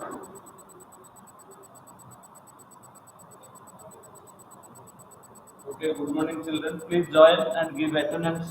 Okay, good morning, children. Please join and give attendance.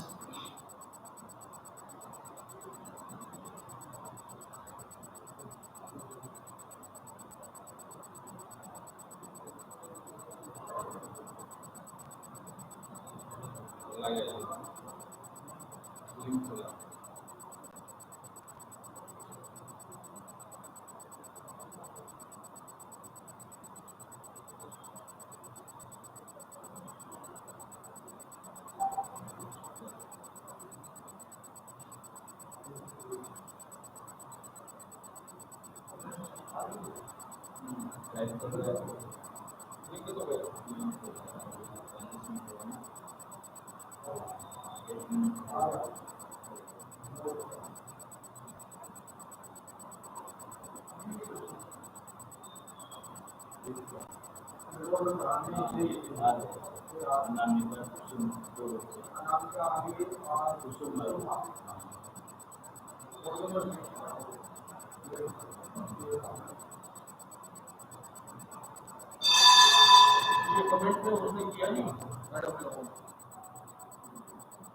ये comment में उसने किया नहीं मैडम लोगों ने,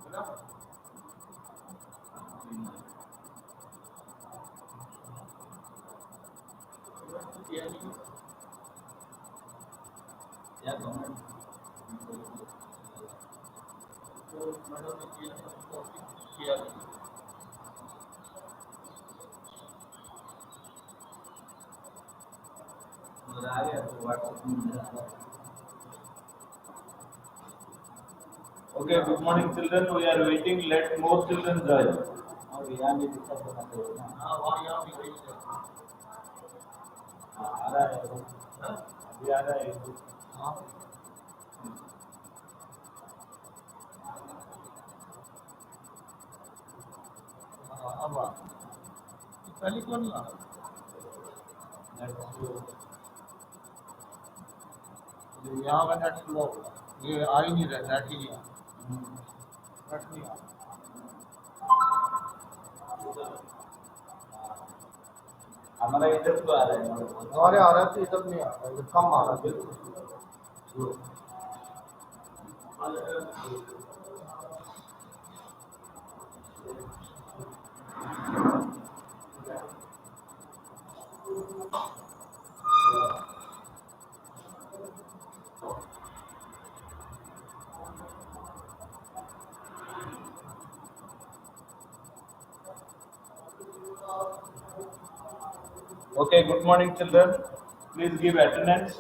है ना? किया नहीं या कमेंट तो मैडम ने किया उसको किया नहीं। आ गया तो व्हाट्सएप में। Okay, good morning, children. We are waiting. Let more children join. और यहाँ भी दिक्कत बनाते हो ना? हाँ, वहाँ यहाँ भी वही है। हाँ, आ रहा है वो। हाँ? अभी आ रहा है वो। हाँ। अब पहले कौन ला? यहाँ का नेट स्लो, ये आ ही नहीं रहा, नेट ही नहीं आ, नेट नहीं आ। हमारा इधर तो आ रहा है, हमारे आ रहा है तो इधर नहीं आ रहा है, कम आ रहा है बिल्कुल। Okay, good morning, children. Please give attendance.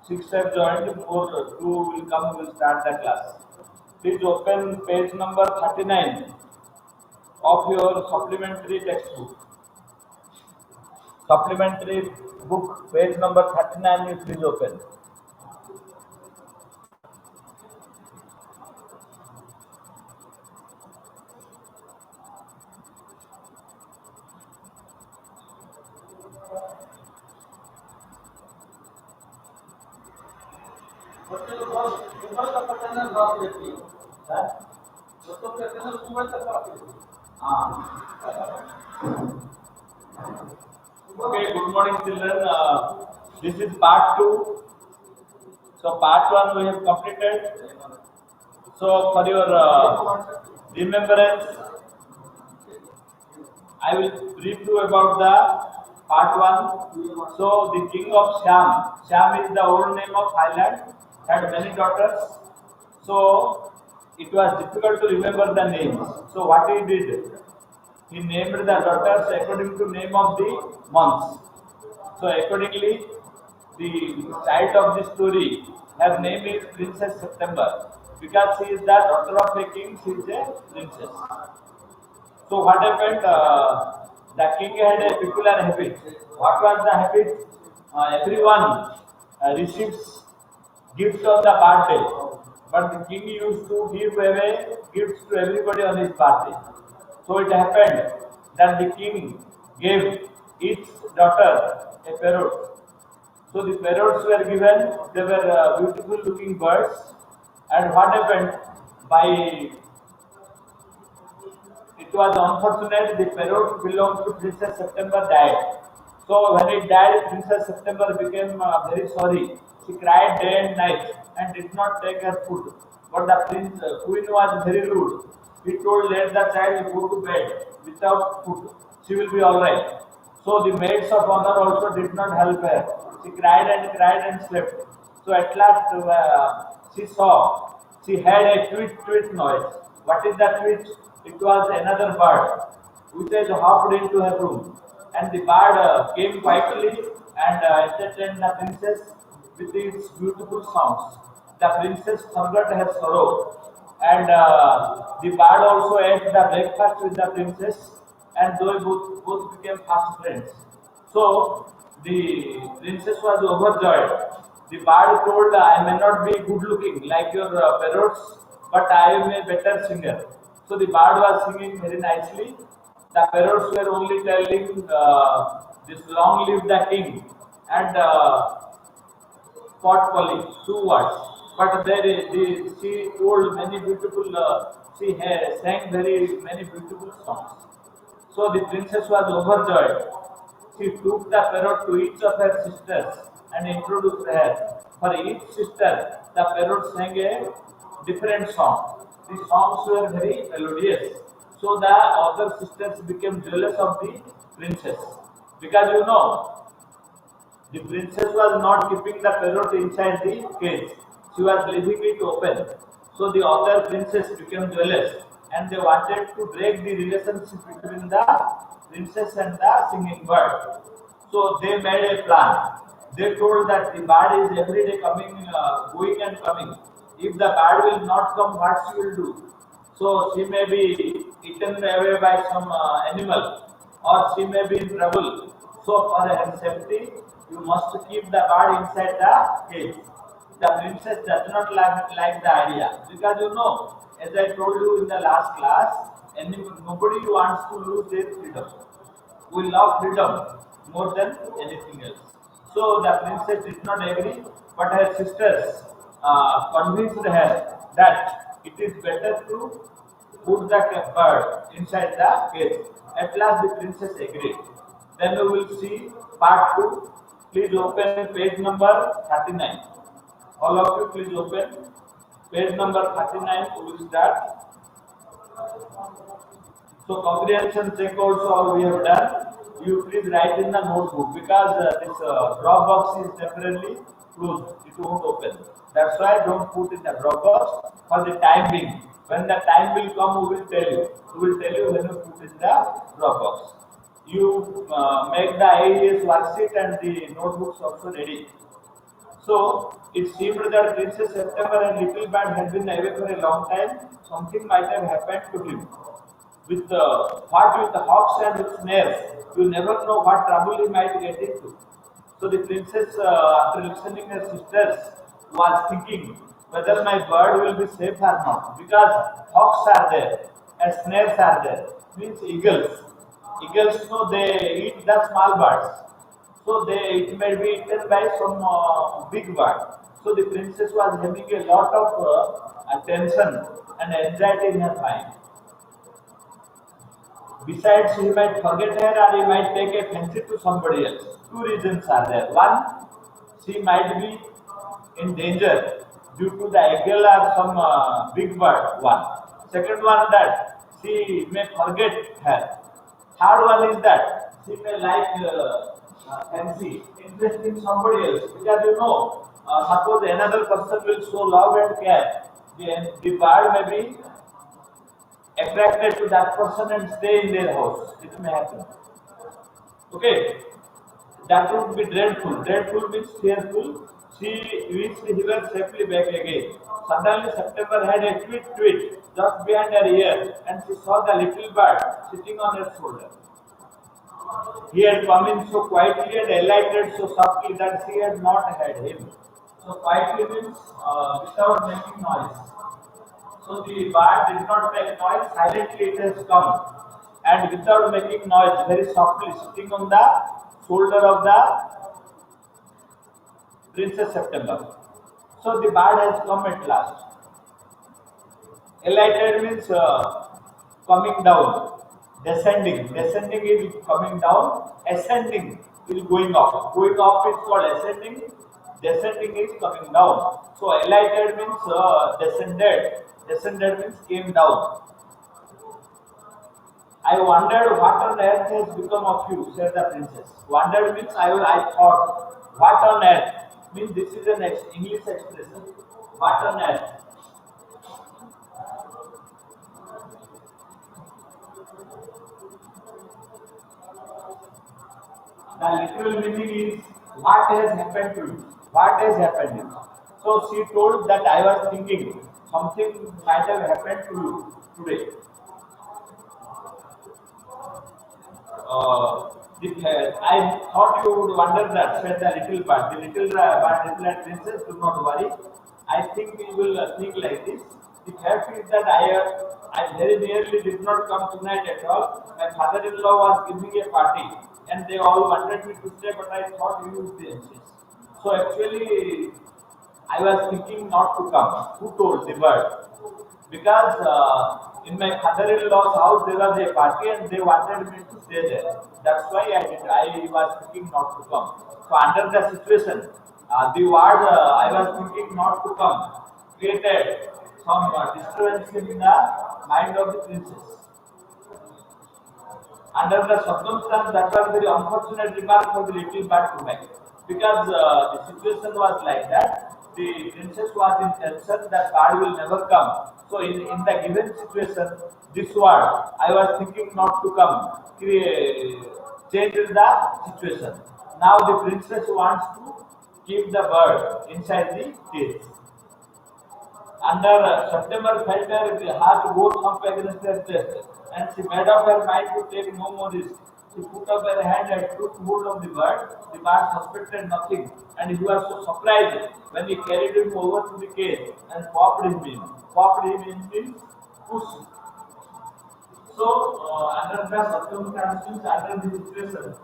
Six have joined, more two will come, will start the class. Please open page number 39 of your supplementary textbook. Supplementary book, page number 39, you please open. Okay, good morning, children. This is part 2. So, part 1 we have completed. So, for your remembrance, I will brief you about the part 1. So, the king of Sham. Sham is the old name of Thailand, had many daughters. So, it was difficult to remember the names. So, what he did? He named the daughters according to name of the months. So, accordingly, the child of the story, her name is Princess September. Because she is the daughter of a king, she is a princess. So what happened? The king had a peculiar habit. What was the habit? Everyone receives gifts on the birthday, but the king used to give away gifts to everybody on his birthday. So it happened that the king gave each daughter a parrot. So the parrots were given. They were beautiful looking birds. And what happened? It was unfortunate the parrot belonged to Princess September died. So when it died, Princess September became very sorry. She cried day and night and did not take her food. But the queen was very rude. He told, let the child go to bed without food. She will be alright. So the maids of honor also did not help her. She cried and slept. So at last she saw, she had a tweet noise. What is that tweet? It was another bird which had hopped into her room. And the bird came quietly and entertained the princess with its beautiful songs. The princess forgot her sorrow, and the bird also ate the breakfast with the princess, and they both became fast friends. So the princess was overjoyed. The bird told, I may not be good looking like your parrots, but I am a better singer. So the bird was singing very nicely. The parrots were only telling this long live the king and pot calling, two words. But she told many beautiful, sang very many beautiful songs. So the princess was overjoyed. She took the parrot to each of her sisters and introduced her. For each sister, the parrot sang a different song. The songs were very melodious. So the other sisters became jealous of the princess. Because the princess was not keeping the parrot inside the cage. She was leaving it open. So the other princess became jealous and they wanted to break the relationship between the princess and the singing bird. So they made a plan. They told that the bird is every day coming, going and coming. If the bird will not come, what she will do? So she may be eaten away by some animal, or she may be in trouble. So for her safety, you must keep the bird inside the cage. The princess does not like the idea because as I told you in the last class, nobody wants to lose their freedom. We love freedom more than anything else. So the princess did not agree, but her sisters convinced her that it is better to put the bird inside the cage. At last, the princess agreed. Then we will see part 2. Please open page number 39. All of you, please open page number 39. We will start. So comprehension check also we have done. You please write in the notebook because this drop box is temporarily closed. It won't open. That's why don't put in the drop box for the time being. When the time will come, we will tell you. We will tell you when you put in the drop box. You make the IAS worksheet and the notebooks also ready. So it seemed that Princess September and Little Bird had been away for a long time. Something might have happened to him. With with the hawks and with snares, you never know what trouble he might get into. So the princess, after listening her sisters, was thinking whether my bird will be safe or not. Because hawks are there and snares are there. Means eagles. Eagles, they eat the small birds. So it may be eaten by some big bird. So the princess was having a lot of tension and anxiety in her mind. Besides, he might forget her or he might take a fancy to somebody else. Two reasons are there. One, she might be in danger due to the eagle or some big bird. One. Second one, that she may forget her. Third one is that she may like fancy, interest in somebody else. Because suppose another person will show love and care, the bird may be attracted to that person and stay in their house. It may happen. Okay, that would be dreadful. Dreadful means fearful. She reached here safely back again. Suddenly, September had a tweet just behind her ear, and she saw the little bird sitting on her shoulder. He had come in so quietly and alighted so softly that she had not heard him. So quietly means without making noise. So the bird did not make noise, silently it has come. And without making noise, very softly sitting on the shoulder of the Princess September. So the bird has come at last. Alighted means coming down. Descending is coming down. Ascending is going up. Going up is called ascending. Descending is coming down. So alighted means descended. Descended means came down. I wondered what on earth has become of you, said the princess. Wondered means I thought. What on earth means this is an English expression. What on earth? The literal meaning is what has happened to you? What has happened to you? So she told that I was thinking something might have happened to you today. I thought you would wonder that, said the little bird. The little princess, do not worry. I think we will think like this. The fact is that I very nearly did not come tonight at all. My father-in-law was giving a party, and they all wanted me to stay, but I thought you would insist. So actually, I was thinking not to come. Who told the bird? Because in my father-in-law's house there was a party and they wanted me to stay there. That's why I was thinking not to come. So under the situation, the word I was thinking not to come created some disturbance in the mind of the princess. Under the circumstance, that was very unfortunate remark for the little bird to make. Because the situation was like that. The princess was in tension that bird will never come. So in the given situation, this word, I was thinking not to come, changed the situation. Now the princess wants to keep the bird inside the cage. Under September felt her heart go thump against her chest, and she made up her mind to take no more risk. She put up her hand and took hold of the bird. The bird suspected nothing, and he was so surprised when he carried him over to the cage and popped him in. Popped him in means push. So, under the circumstances, under the situation,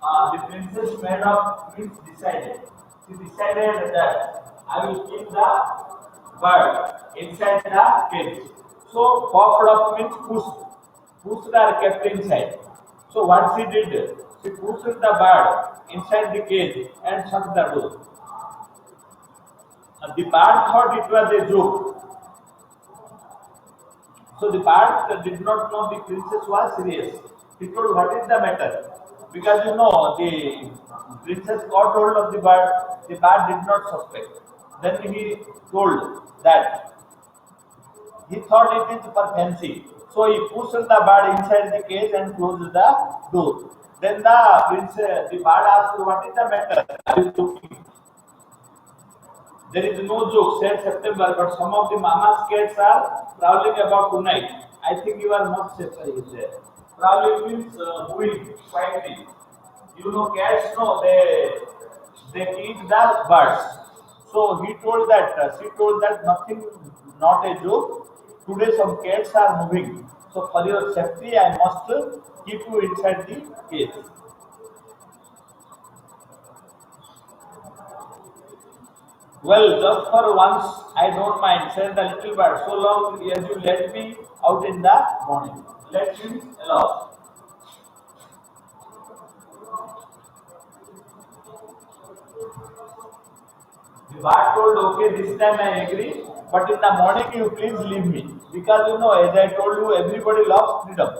the princess made up means decided. She decided that I will keep the bird inside the cage. So, popped up means pushed. Pushed are kept inside. So, what she did, she pushed the bird inside the cage and shut the door. The bird thought it was a joke. So the bird did not know the princess was serious. He told, what is the matter? Because the princess got hold of the bird did not suspect. Then he told that he thought it is for fancy. So he pushed the bird inside the cage and closed the door. Then the bird asked, what is the matter? I was joking. There is no joke, said September, but some of the mama's cats are prowling about tonight. I think you are much safer, he said. Prowling means moving quietly. Cats know they eat the birds. So she told that nothing, not a joke. Today some cats are moving. So for your safety, I must keep you inside the cage. Well, just for once, I don't mind, said the little bird, so long as you let me out in the morning. Let me allow. The bird told, okay, this time I agree, but in the morning you please leave me. Because as I told you, everybody loves freedom.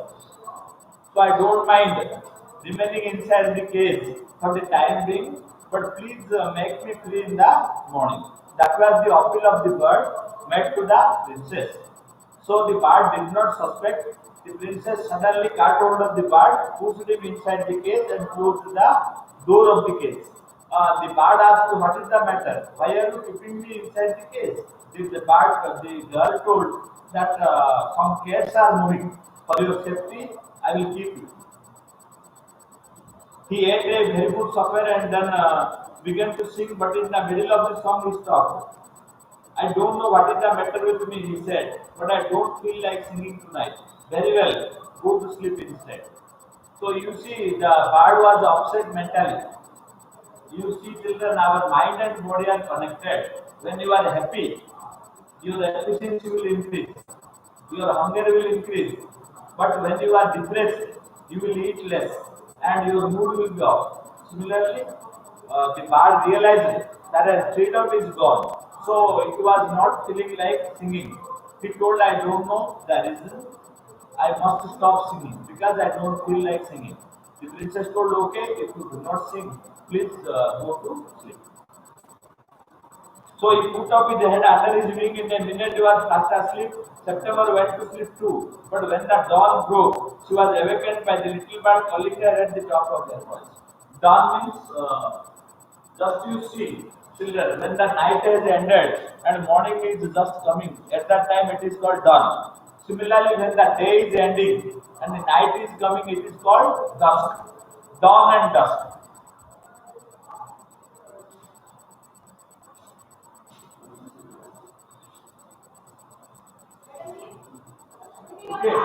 So I don't mind remaining inside the cage for the time being, but please make me free in the morning. That was the appeal of the bird made to the princess. So the bird did not suspect. The princess suddenly caught hold of the bird, pushed him inside the cage and closed the door of the cage. The bird asked, what is the matter? Why are you keeping me inside the cage? The girl told that some cats are moving. For your safety, I will keep you. He ate a very good supper and then began to sing, but in the middle of the song he stopped. I don't know what is the matter with me, he said, but I don't feel like singing tonight. Very well, go to sleep instead. So you see, the bird was upset mentally. You see, children, our mind and body are connected. When you are happy, your efficiency will increase, your hunger will increase. But when you are depressed, you will eat less and your mood will be off. Similarly, the bird realized that his freedom is gone. So it was not feeling like singing. He told, I don't know the reason. I must stop singing because I don't feel like singing. The princess told, okay, if you do not sing, please go to sleep. So he put up his head under his wing. In a minute he was fast asleep. September went to sleep too. But when the dawn broke, she was awakened by the little bird calling her at the top of their voice. Dawn means just you see, children, when the night has ended and morning is just coming, at that time it is called dawn. Similarly, when the day is ending and the night is coming, it is called dusk. Dawn and dusk. Okay.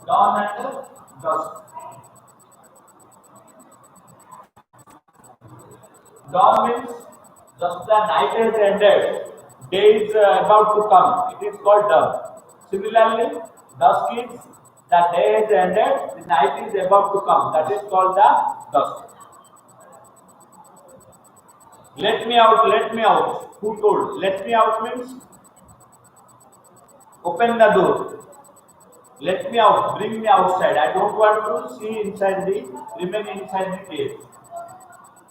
Dawn and dusk. Dawn means just the night has ended, day is about to come. It is called dawn. Similarly, dusk is the day has ended, the night is about to come. That is called the dusk. Let me out, let me out. Who told? Let me out means open the door. Let me out, bring me outside. I don't want to see inside remain inside the cage.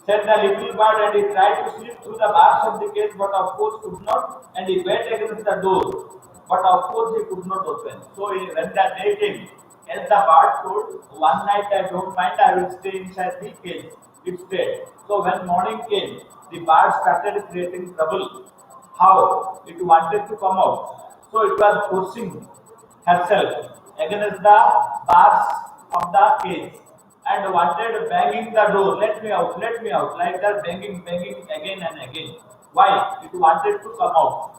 Said the little bird, and he tried to slip through the bars of the cage, but of course could not, and he went against the door, but of course he could not open. So when the day came, as the bird told, one night I don't mind, I will stay inside the cage. It stayed. So when morning came, the bird started creating trouble. How? It wanted to come out. So it was forcing herself against the bars of the cage and wanted banging the door, let me out, like that, banging again and again. Why? It wanted to come out.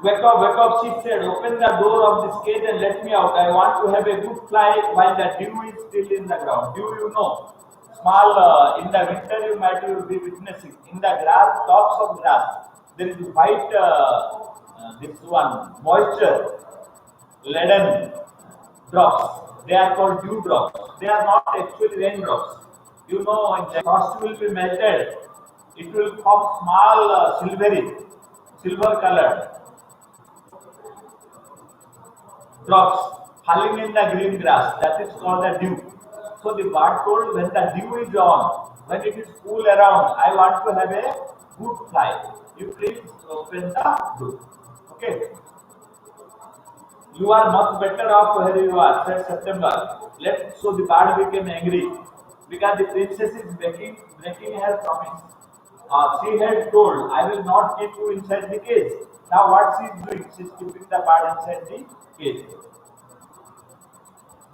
Wake up, she said, open the door of this cage and let me out. I want to have a good fly while the dew is still in the ground. Dew, you know, small, in the winter you might be witnessing. In the grass, tops of grass, there is white, this one, moisture, leaden drops. They are called dew drops. They are not actually raindrops. You know, when the frost will be melted, it will form small, silver colored drops falling in the green grass. That is called the dew. So the bird told, when the dew is on, when it is cool around, I want to have a good flight. You please open the door. Okay. You are much better off where you are, said September. So the bird became angry because the princess is breaking her promise. She had told, I will not keep you inside the cage. Now what she is doing? She is keeping the bird inside the cage.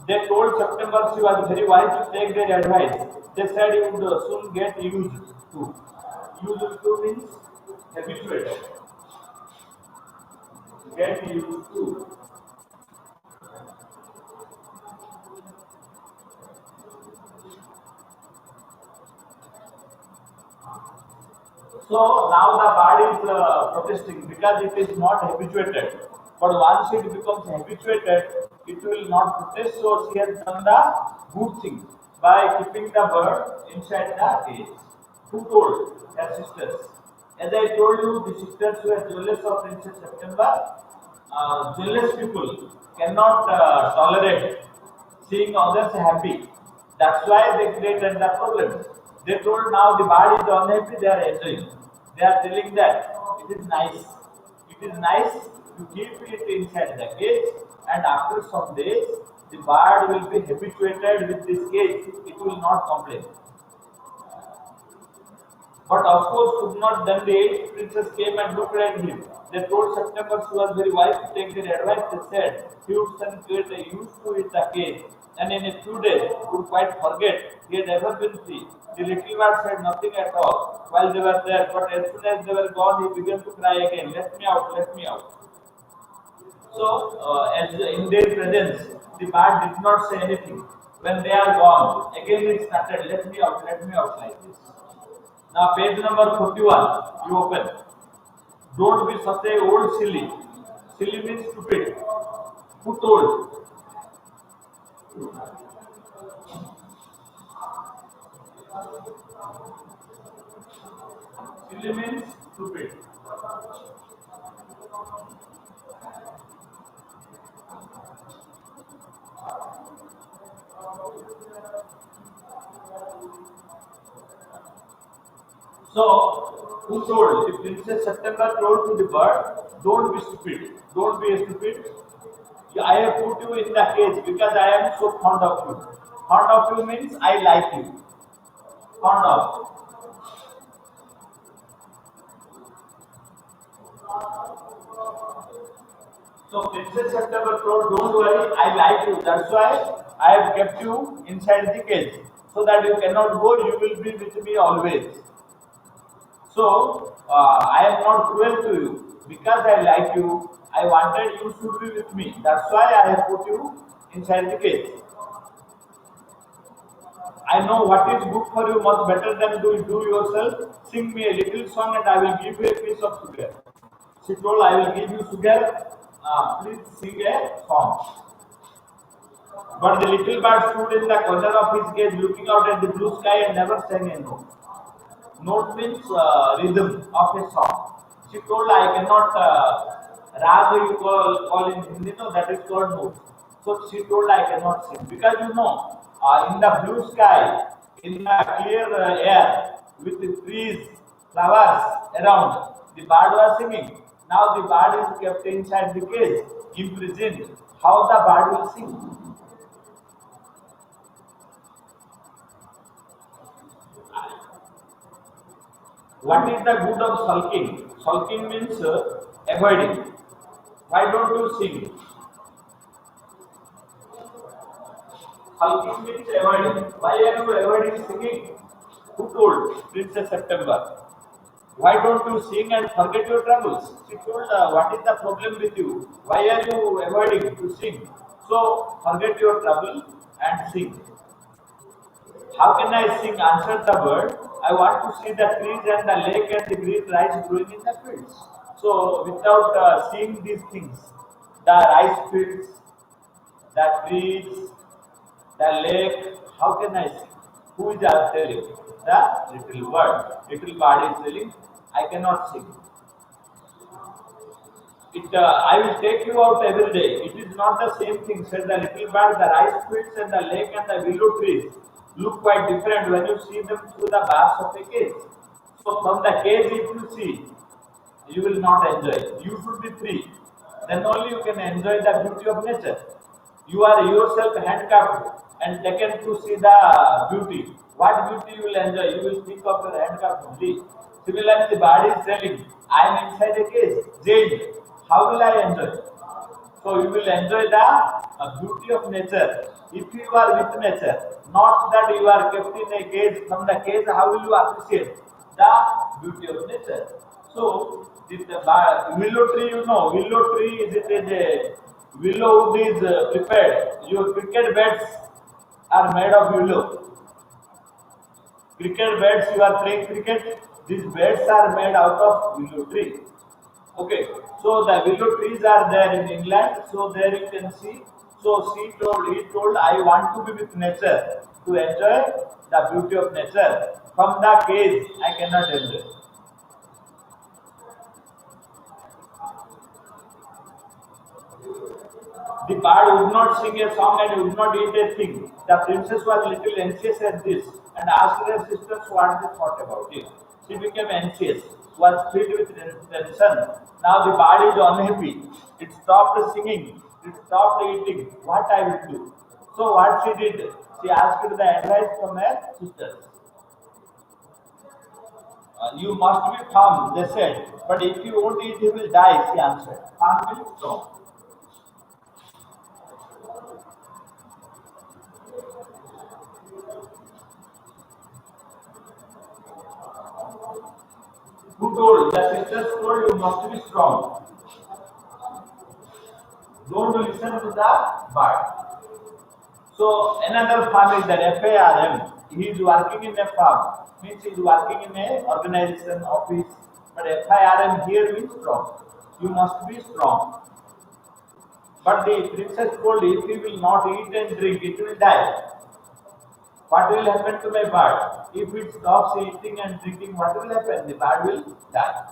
They told September she was very wise to take their advice. They said you would soon get used to. Used to means habituated. Get used to. So now the bird is protesting because it is not habituated. But once it becomes habituated, it will not protest. So she has done the good thing by keeping the bird inside the cage. Who told? Her sisters. As I told you, the sisters were jealous of Princess September. Jealous people cannot tolerate seeing others happy. That's why they created the problem. They told, now the bird is unhappy, they are enjoying. They are telling that it is nice. It is nice to keep it inside the cage, and after some days the bird will be habituated with this cage. It will not complain. But of course could not. Then the eighth princess came and looked at him. They told September she was very wise to take their advice. They said he would soon get used to it the cage, and in a few days would quite forget he had ever been free. The little bird said nothing at all while they were there, but as soon as they were gone, he began to cry again, let me out, let me out. So, as in their presence, the bird did not say anything. When they are gone, again it started. Let me out like this. Now page number 41, you open. Don't be such a old silly. Silly means stupid. Who told? Silly means stupid. So, who told? The Princess September told to the bird, don't be stupid. Don't be stupid. I have put you in the cage because I am so fond of you. Fond of you means I like you. Fond of. So Princess September told, don't worry, I like you. That's why I have kept you inside the cage. So that you cannot go, you will be with me always. So I am not cruel to you. Because I like you, I wanted you should be with me. That's why I have put you inside the cage. I know what is good for you much better than do yourself. Sing me a little song and I will give you a piece of sugar. She told, I will give you sugar. Please sing a song. But the little bird stood in the corner of his cage looking out at the blue sky and never sang a note. Note means rhythm of a song. She told, I cannot, raga you call in Hindi, no, that is called note. So she told, I cannot sing. Because in the blue sky, in the clear air, with the trees, flowers around, the bird was singing. Now the bird is kept inside the cage, imprisoned. How the bird will sing? What is the good of sulking? Sulking means avoiding. Why don't you sing? Sulking means avoiding. Why are you avoiding singing? Who told? Princess September. Why don't you sing and forget your troubles? She told, what is the problem with you? Why are you avoiding to sing? So, forget your trouble and sing. How can I sing? Answered the bird. I want to see the trees and the lake and the green rice growing in the fields. So, without seeing these things, the rice fields, the trees, the lake, how can I sing? Who is telling? The little bird. Little bird is telling, I cannot sing. I will take you out every day. It is not the same thing, said the little bird. The rice fields and the lake and the willow trees look quite different when you see them through the bars of a cage. So from the cage, if you see, you will not enjoy. You should be free. Then only you can enjoy the beauty of nature. You are yourself handcuffed and taken to see the beauty. What beauty you will enjoy? You will think of your handcuff only. Similarly, the body is telling, I am inside a cage, jailed. How will I enjoy? So you will enjoy the beauty of nature. If you are with nature, not that you are kept in a cage. From the cage, how will you appreciate the beauty of nature? So, this willow tree, willow tree is a willow wood is prepared. Your cricket bats are made of willow. Cricket bats, you are playing cricket. These bats are made out of willow tree. Okay, so the willow trees are there in England. So there you can see. So he told, I want to be with nature to enjoy the beauty of nature. From the cage, I cannot enjoy. The bird would not sing a song and would not eat a thing. The princess was a little anxious at this and asked her sisters what they thought about it. She became anxious, was filled with tension. Now the bird is unhappy. It stopped singing. It stopped eating. What I will do? So what she did? She asked the advice from her sisters. You must be firm, they said. But if you won't eat, he will die, she answered. Firm means no. Who told? The sisters told you must be strong. Don't listen to the bird. So another farm is that FARM. He is working in a farm, means he is working in a organization office. But FIRM here means strong. You must be strong. But the princess told, if he will not eat and drink, it will die. What will happen to my bird? If it stops eating and drinking, what will happen? The bird will die.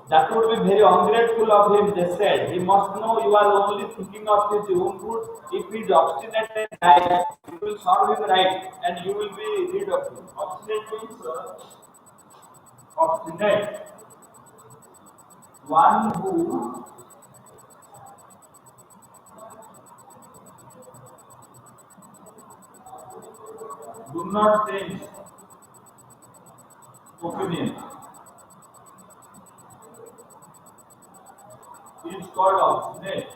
That would be very ungrateful of him, they said. He must know you are only thinking of his own good. If he is obstinate and dies, you will serve him right and you will be rid of him. Obstinate means obstinate. One who do not change opinion is called obstinate.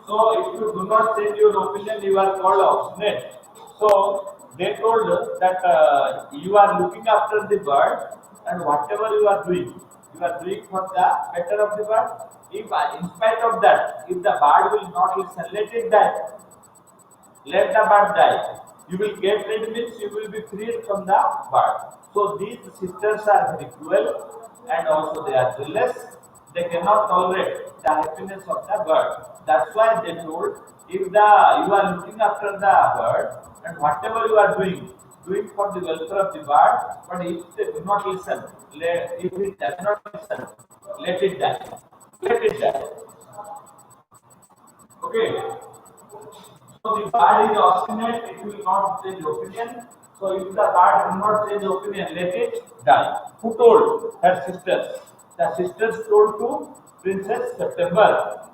So if you do not change your opinion, you are called obstinate. So they told that you are looking after the bird and whatever you are doing for the better of the bird. If in spite of that, if the bird will not listen, let it die. Let the bird die. You will get rid, means you will be freed from the bird. So these sisters are very cruel and also they are jealous. They cannot tolerate the happiness of the bird. That's why they told, if you are looking after the bird and whatever you are doing for the welfare of the bird, but if they do not listen, if it does not listen, let it die. Let it die. Okay. So the bird is obstinate, it will not change opinion. So if the bird will not change opinion, let it die. Who told? Her sisters. The sisters told to Princess September.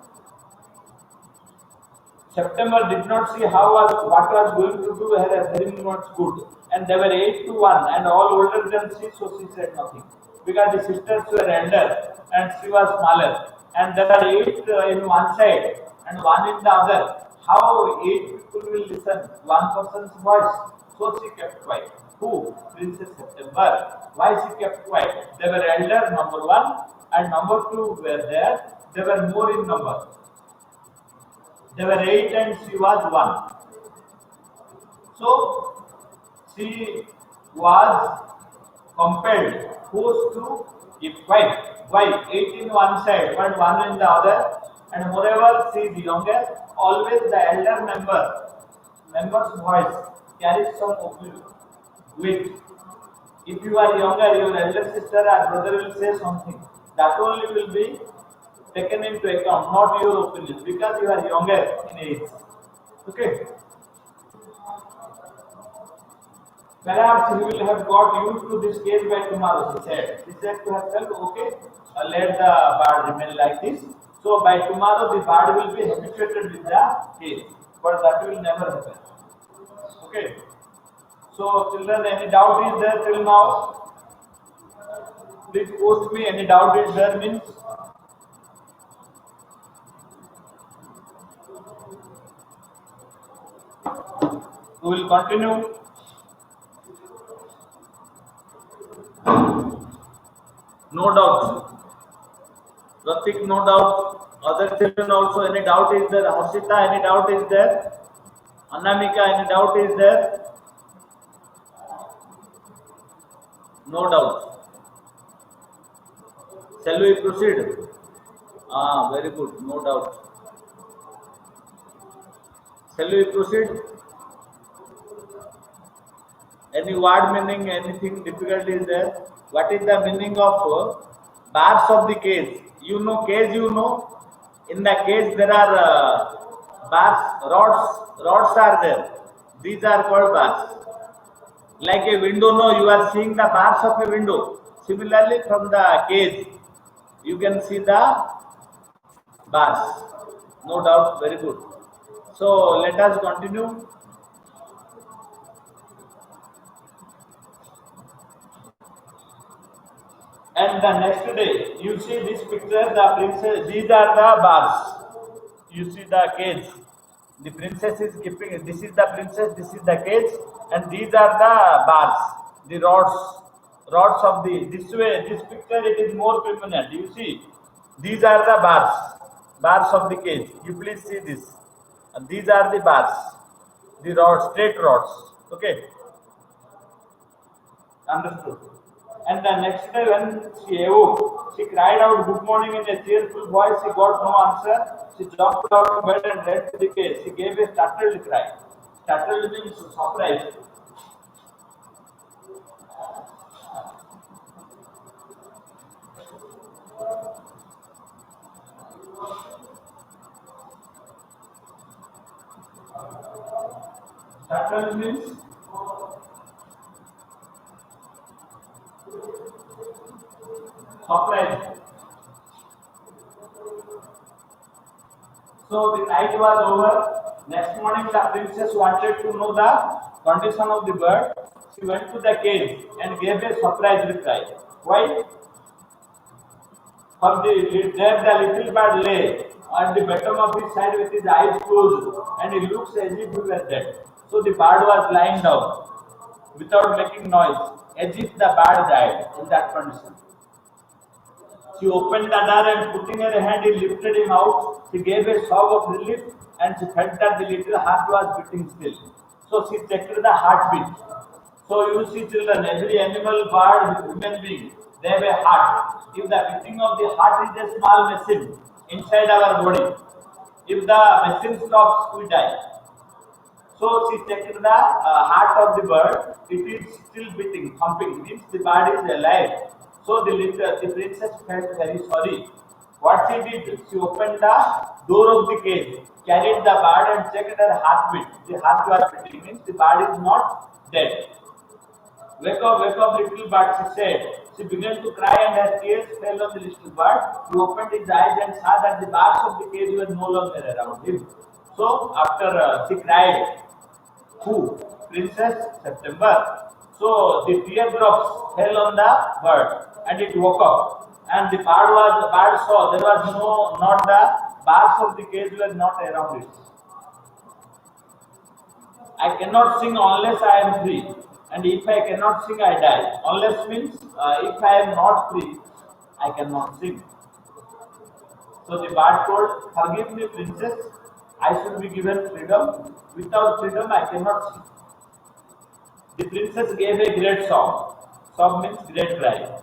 September did not see what was going to do her very much good. And they were 8-1 and all older than she, so she said nothing. Because the sisters were elder and she was smaller. And there are 8 in one side and 1 in the other. How 8 people will listen one person's voice? So she kept quiet. Who? Princess September. Why she kept quiet? They were elder, number 1, and number 2 were there. They were more in number. They were 8 and she was 1. So she was compelled, forced to keep quiet. Why? 8 in one side, but 1 in the other. And moreover, she is younger. Always the elder member's voice carries some weight. If you are younger, your elder sister or brother will say something. That only will be taken into account, not your opinion, because you are younger in age. Okay. Perhaps he will have got used to this case by tomorrow, she said. She said to herself, okay, let the bird remain like this. So by tomorrow the bird will be habituated with the case. But that will never happen. Okay. So children, any doubt is there till now? Please post me, any doubt is there means? We will continue. No doubt. Pratik, no doubt. Other children also, any doubt is there? Harshita, any doubt is there? Anamika, any doubt is there? No doubt. Shall we proceed? Very good. No doubt. Shall we proceed? Any word meaning, anything difficult is there? What is the meaning of bars of the cage? You know cage, you know. In the cage there are bars, rods are there. These are called bars. Like a window, no, you are seeing the bars of a window. Similarly, from the cage, you can see the bars. No doubt, very good. So let us continue. And the next day, you see this picture, the princess, these are the bars. You see the cage. The princess is keeping, this is the princess, this is the cage, and these are the bars, the rods. rods of the this way. This picture it is more prominent. You see, these are the bars of the cage. You please see this. And these are the bars, the rods, straight rods. Okay, understood. And the next day when she awoke, she cried out good morning in a cheerful voice. She got no answer. She jumped out of bed and ran to the cage. She gave a startled cry. Startled means surprised. Startled means surprised. So the night was over. Next morning, the princess wanted to know the condition of the bird. She went to the cage and gave a surprised cry. Why? For there the little bird lay at the bottom of his side with his eyes closed, and he looks as if he were dead. So the bird was lying down without making noise, as if the bird died in that condition. She opened the door and putting her hand, he lifted him out. She gave a sob of relief and she felt that the little heart was beating still. So she checked the heartbeat. So you see children, every animal, bird, human being, they have a heart. If the beating of the heart is a small machine inside our body, if the machine stops, we die. So she checked the heart of the bird. It is still beating, thumping. Means the bird is alive. So the princess felt very sorry. What she did, she opened the door of the cage, carried the bird and checked her heartbeat. The heart was beating. Means the bird is not dead. Wake up, little bird, she said. She began to cry and her tears fell on the little bird. He opened his eyes and saw that the bars of the cage were no longer around him. So after she cried, who? Princess September. So the teardrops fell on the bird and it woke up. And the bird saw there was not the bars of the cage were not around it. I cannot sing unless I am free. And if I cannot sing, I die. Unless means if I am not free, I cannot sing. So the bird told, forgive me, princess, I should be given freedom. Without freedom, I cannot sing. The princess gave a great sob. Sob means great cry.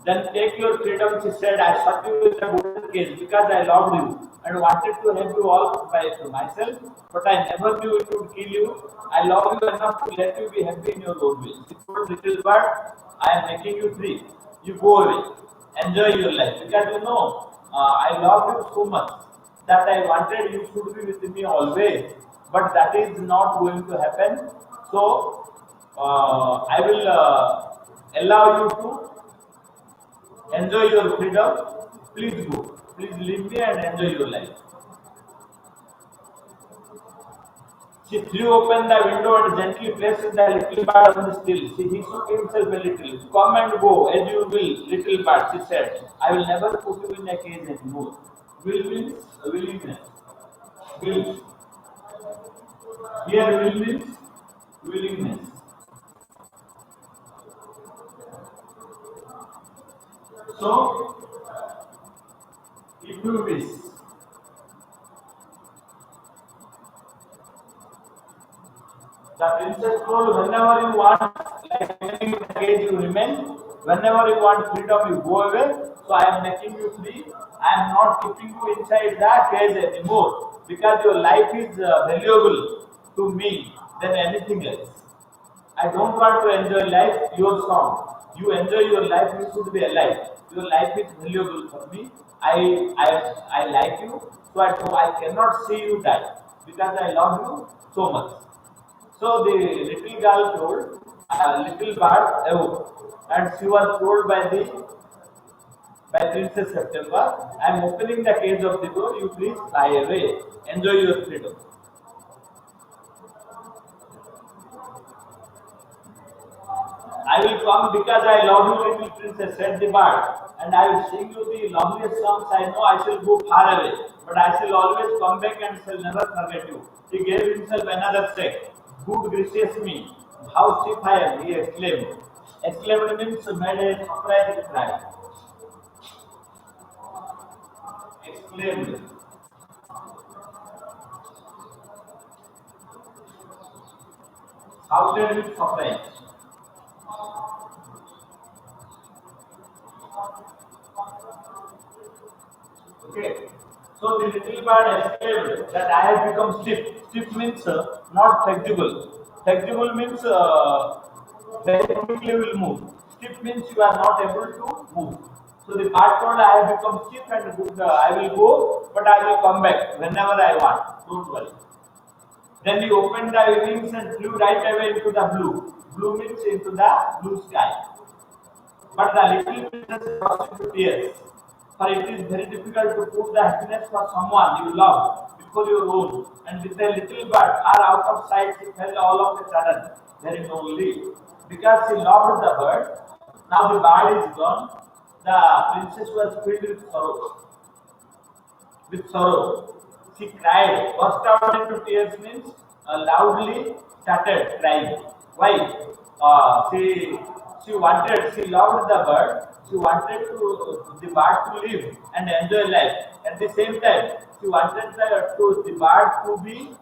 Then take your freedom, she said. I shut you in a wooden cage because I loved you and wanted to have you all by myself, but I never knew it would kill you. I love you enough to let you be happy in your own way. She told little bird, I am making you free. You go away. Enjoy your life. Because I love you so much that I wanted you should be with me always. But that is not going to happen. So I will allow you to enjoy your freedom. Please go. Please leave me and enjoy your life. She threw open the window and gently placed the little bird on the sill. He shook himself a little. Come and go as you will, little bird, she said. I will never put you in a cage anymore. Will means willingness. Will. Here will means willingness. So, if you wish, the princess told, whenever you want, like remaining in the cage, you remain. Whenever you want freedom, you go away. So I am making you free. I am not keeping you inside the cage anymore because your life is valuable to me than anything else. I don't want to enjoy life, your song. You enjoy your life, you should be alive. Your life is valuable for me. I like you, so I cannot see you die because I love you so much. So the little girl told, little bird awoke, and she was told by Princess September, I am opening the cage of the door. You please fly away. Enjoy your freedom. I will come because I love you, little princess, said the bird, and I will sing you the loveliest songs. I know I shall go far away, but I shall always come back and shall never forget you. He gave himself another shake. Good gracious me, how stiff I am, he exclaimed. Exclaimed means made a surprise cry. Exclaimed. Shouted with surprise. Okay. So the little bird exclaimed that I have become stiff. Stiff means not flexible. Flexible means very quickly will move. Stiff means you are not able to move. So the bird told I have become stiff and I will go, but I will come back whenever I want. Don't worry. Then he opened the wings and flew right away into the blue. Blue means into the blue sky. But the little princess burst into tears. For it is very difficult to put the happiness for someone you love before your own. And with a little bird are out of sight, she felt all of a sudden very lonely. Because she loved the bird, now the bird is gone. The princess was filled with sorrow. With sorrow. She cried, burst out into tears means loudly started crying. Why? She wanted, she loved the bird. She wanted the bird to live and enjoy life. At the same time, she wanted the bird to be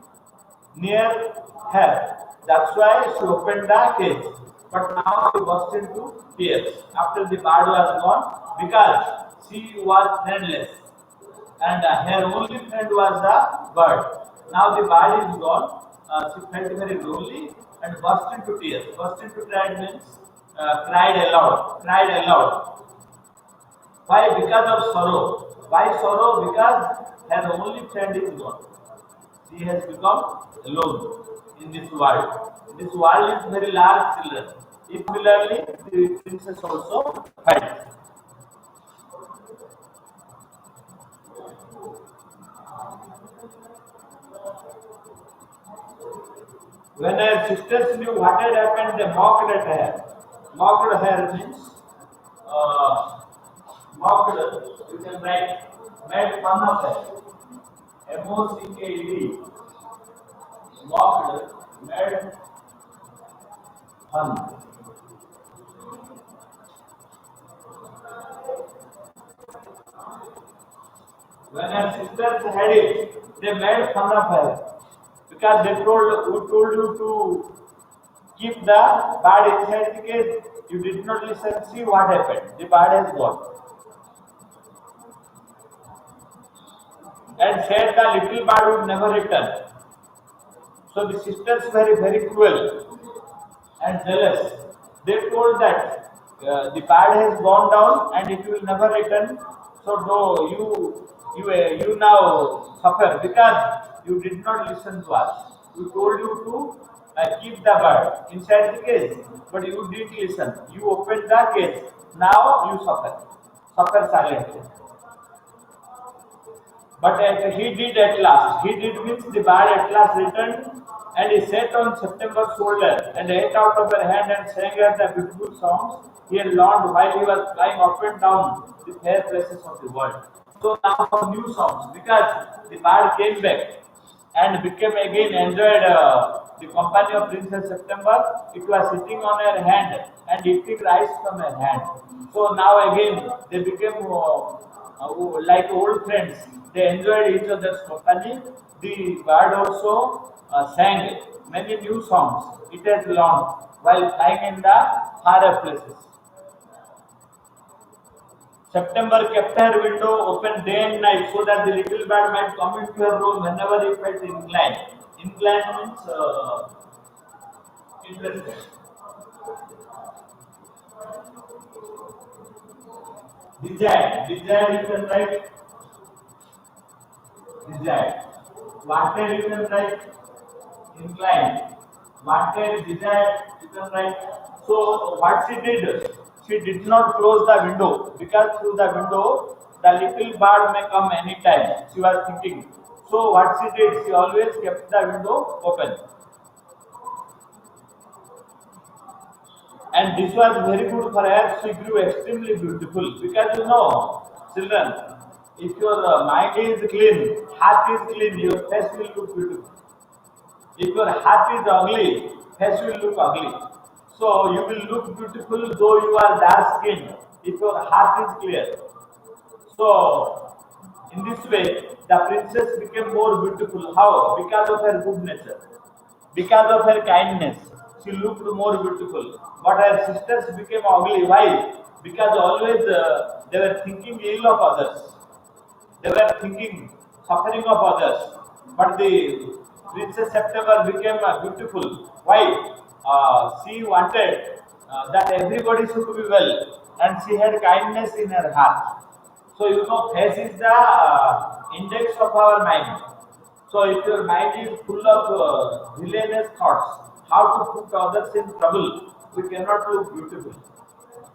near her. That's why she opened the cage. But now she burst into tears after the bird was gone because she was friendless and her only friend was the bird. Now the bird is gone. She felt very lonely and burst into tears. Burst into tears means cried aloud. Cried aloud. Why? Because of sorrow. Why sorrow? Because her only friend is gone. She has become alone in this world. This world is very large, children. Similarly, the princess also felt. When her sisters knew what had happened, they mocked at her. Mocked her means mocked, you can write, made fun of her. M-O-C-K-E-D. Mocked, made fun. When her sisters had it, they made fun of her. Because they told, who told you to keep the bird inside the cage? You did not listen. See what happened. The bird has gone. And said the little bird would never return. So the sisters were very cruel and jealous. They told that the bird has gone down and it will never return. So no, you now suffer because you did not listen to us. We told you to keep the bird inside the cage, but you didn't listen. You opened the cage. Now you suffer. Suffer silently. But he did at last. He did means the bird at last returned and he sat on September's shoulder and ate out of her hand and sang her the beautiful songs he had learned while he was flying up and down the fair places of the world. So now some new songs because the bird came back and became again enjoyed the company of Princess September. It was sitting on her hand and eating rice from her hand. So now again they became like old friends. They enjoyed each other's company. The bird also sang many new songs it has learned while flying in the far places. September kept her window open day and night so that the little bird might come into her room whenever he felt inclined. Inclined means interested. Desired. Desired you can write. Desired. Wanted you can write. Inclined. Wanted, desired you can write. So what she did not close the window because through the window the little bird may come anytime. She was thinking. So what she did, she always kept the window open. And this was very good for her. She grew extremely beautiful because children, if your mind is clean, heart is clean, your face will look beautiful. If your heart is ugly, face will look ugly. So you will look beautiful though you are dark skinned if your heart is clear. So in this way, the princess became more beautiful. How? Because of her good nature, because of her kindness. She looked more beautiful. But her sisters became ugly. Why? Because always they were thinking ill of others. They were thinking suffering of others. But the Princess September became beautiful. Why? She wanted that everybody should be well, and she had kindness in her heart. So you know, face is the index of our mind. So if your mind is full of villainous thoughts, how to put others in trouble, we cannot look beautiful.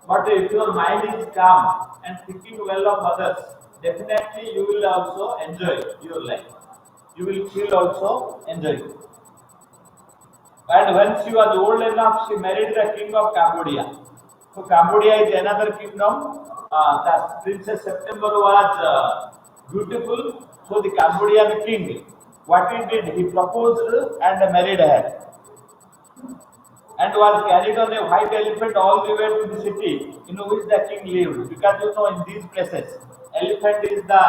But if your mind is calm and thinking well of others, definitely you will also enjoy your life. You will feel also enjoy. And when she was old enough, she married the king of Cambodia. So Cambodia is another kingdom. The Princess September was beautiful. So the Cambodian king, what he did, he proposed and married her, and was carried on a white elephant all the way to the city in which the king lived. Because you know, in these places, elephant is the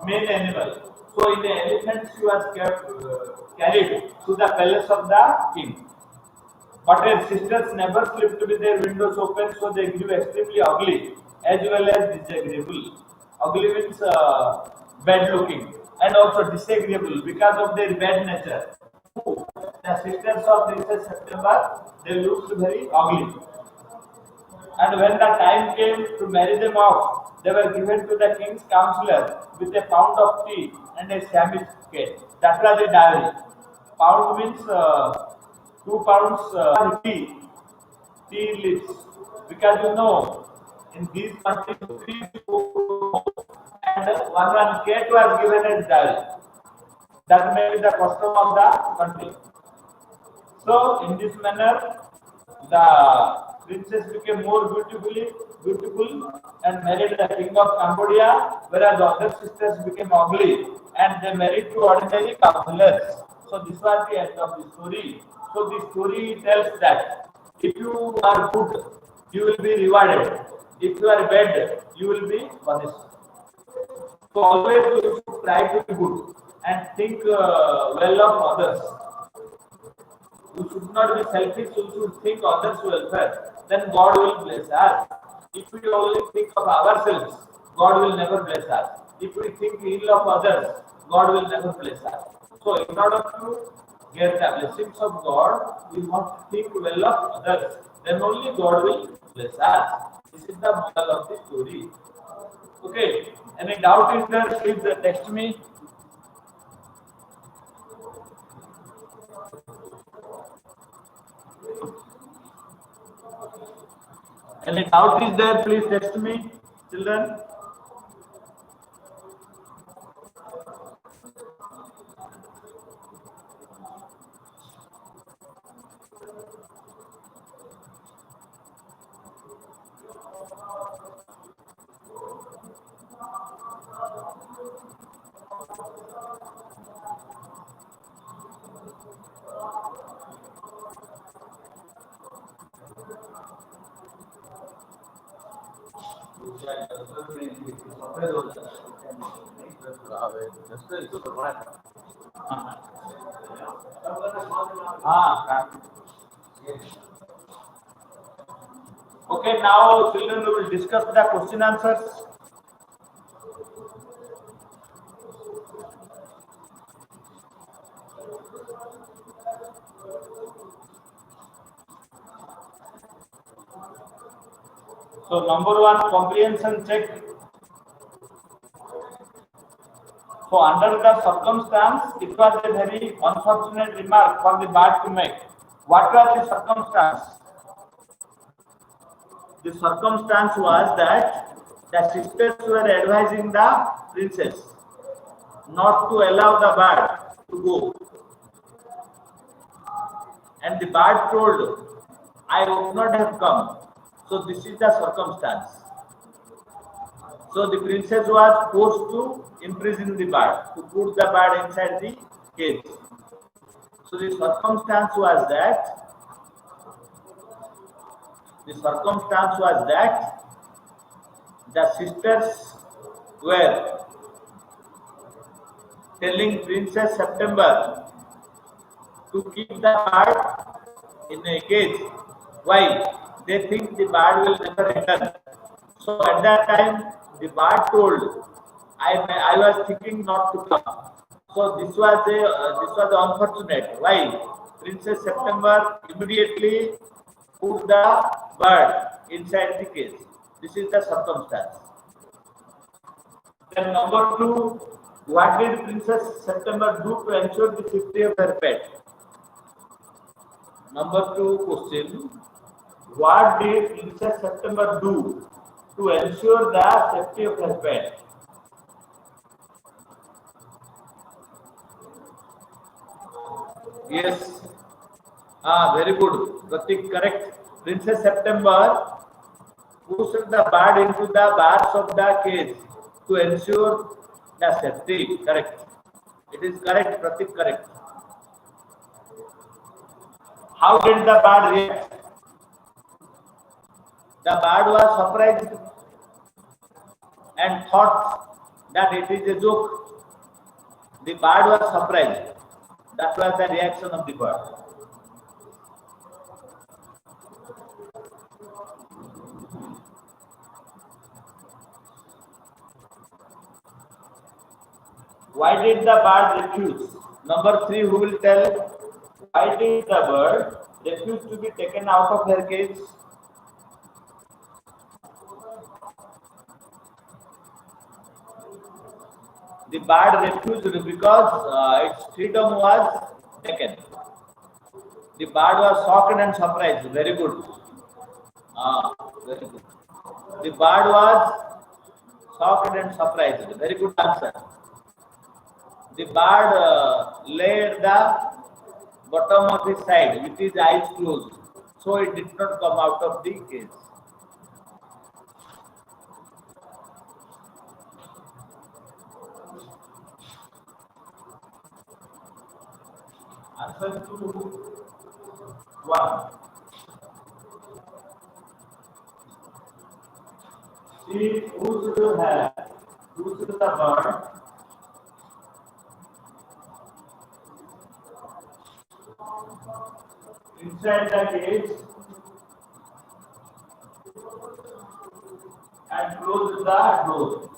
main animal. So in the elephant, she was carried to the palace of the king. But her sisters never slept with their windows open, so they grew extremely ugly as well as disagreeable. Ugly means bad looking, and also disagreeable because of their bad nature. The sisters of Princess September, they looked very ugly. And when the time came to marry them off, they were given to the king's counselor with a pound of tea and a Siamese cat. That was a dowry. Pound means 2 pounds tea leaves. Because you know, in these countries, and one cat was given as dowry. That may be the custom of the country. So in this manner, the princess became more beautiful and married the king of Cambodia, whereas other sisters became ugly and they married to ordinary counselors. So this was the end of the story. So the story tells that if you are good, you will be rewarded. If you are bad, you will be punished. So always you should try to be good and think well of others. You should not be selfish, you should think others' welfare. Then God will bless us. If we only think of ourselves, God will never bless us. If we think ill of others, God will never bless us. So in order to get the blessings of God, we must think well of others. Then only God will bless us. This is the moral of the story. Okay. Any doubt is there? Please text me. Any doubt is there? Please text me, children. Okay, now children, we will discuss the question answers. So number one, comprehension check. So under the circumstance, it was a very unfortunate remark for the bird to make. What was the circumstance? The circumstance was that the sisters were advising the princess not to allow the bird to go. And the bird told, I would not have come. So this is the circumstance. So the princess was forced to imprison the bird, to put the bird inside the cage. So the circumstance was that The circumstance was that the sisters were telling Princess September to keep the bird in a cage. Why? They think the bird will never return. So at that time, the bird told, I was thinking not to come. So this was unfortunate. Why? Princess September immediately put the bird inside the cage. This is the circumstance. Then number two, what did Princess September do to ensure the safety of her pet? Number two question, what did Princess September do to ensure the safety of her pet? Yes. Very good. Pratik, correct. Princess September pushed the bird into the bars of the cage to ensure the safety. Correct. It is correct, Pratik, correct. How did the bird react? The bird was surprised and thought that it is a joke. The bird was surprised. That was the reaction of the bird. Why did the bird refuse? Number three, who will tell? Why did the bird refuse to be taken out of her cage? The bird refused because its freedom was taken. The bird was shocked and surprised. Very good. Very good. The bird was shocked and surprised. Very good answer. The bird lay at the bottom of his side with his eyes closed, so it did not come out of the cage. Answer to one. She pushed the bird inside the cage and closed the door.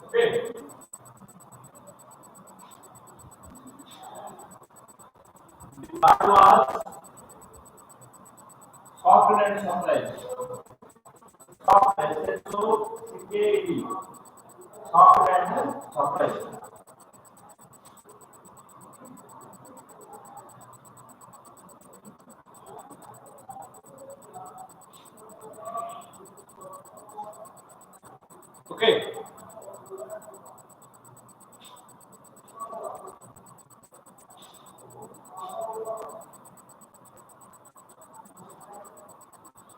Okay. The bird was shocked and surprised. Shocked, I said so, CKE. Shocked and surprised. Okay.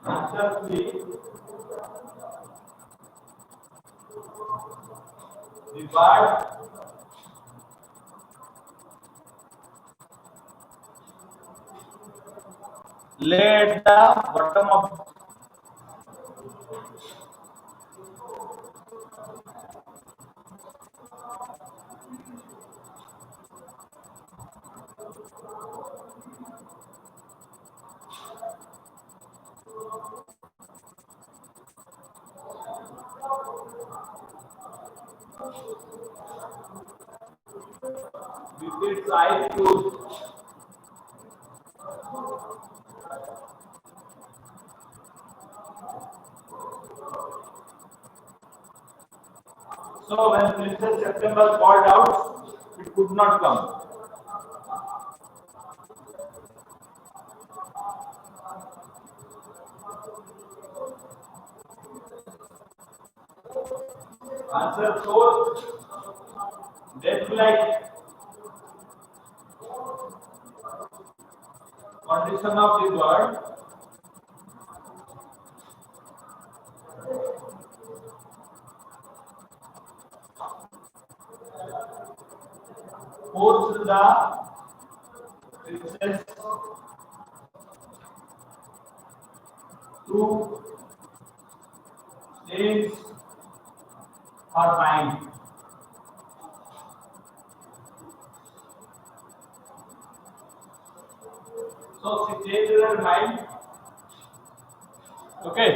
Answer three. The bird lay at the bottom of with its eyes closed. So when Princess September called out, it could not come. Answer four. Death-like condition of the bird. forced the princess to change her mind. So she changed her mind. Okay.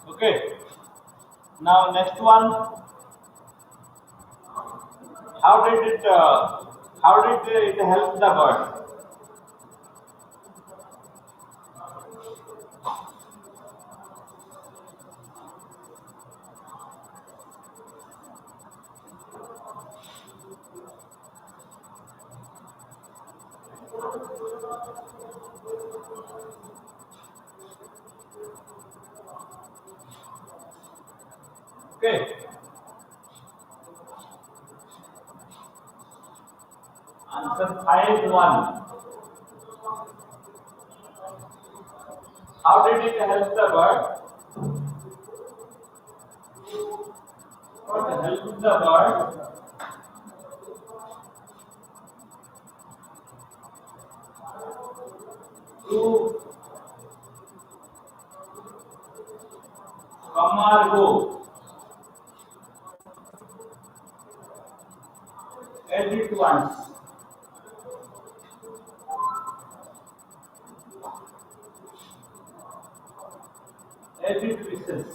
Okay. Now next one. How did it? How did it help the bird? Okay. Answer 5-1. How did it help the bird? What helped the bird to come or go at it once? As it wishes.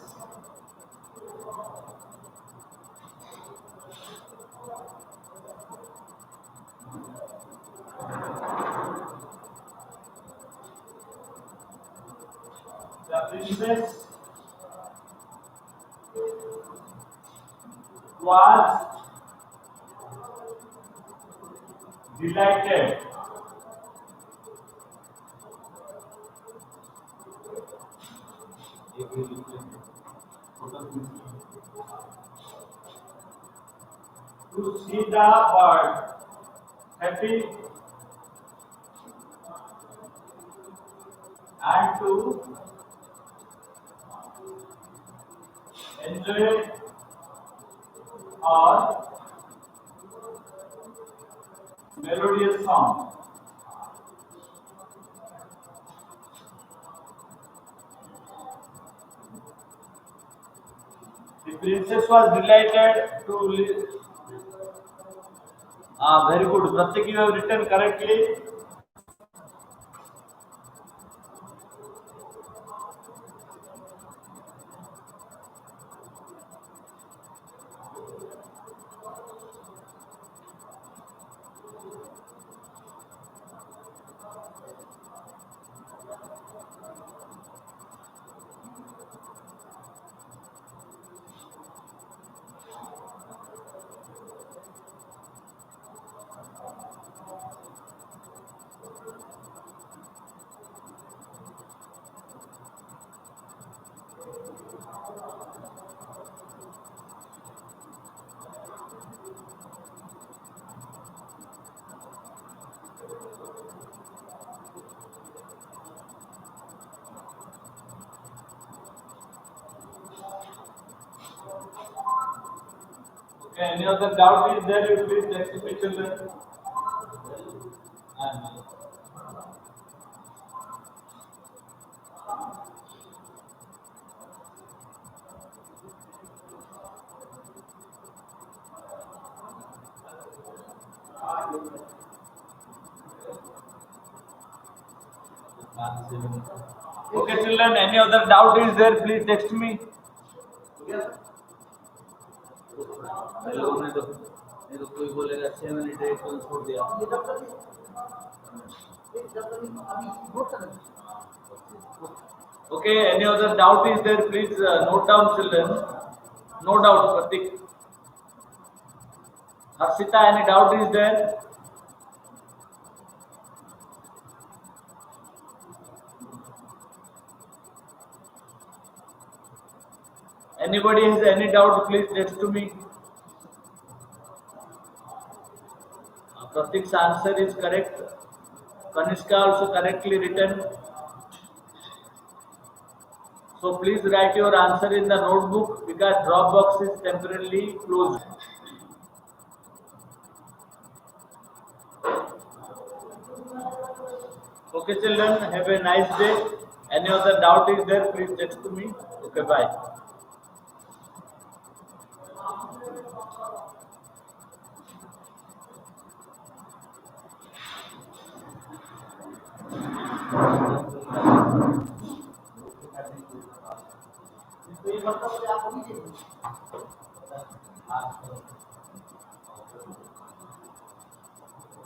The princess was delighted to see the bird happy and to enjoy our melodious song. The princess was delighted to very good. Pratik, you have written correctly. Okay, any other doubt is there? You please text me, children. And okay, children, any other doubt is there? Please text me. लोग नहीं तो कोई बोलेगा 6 minute एक को छोड़ दिया okay any other doubt is there please note down children no doubt Pratik Harshita any doubt is there anybody has any doubt please text to me Pratik's answer is correct. Kanishka also correctly written. So please write your answer in the notebook because Dropbox is temporarily closed. Okay children, have a nice day. Any other doubt is there, please text to me. Okay, bye.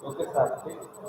Okay, sir.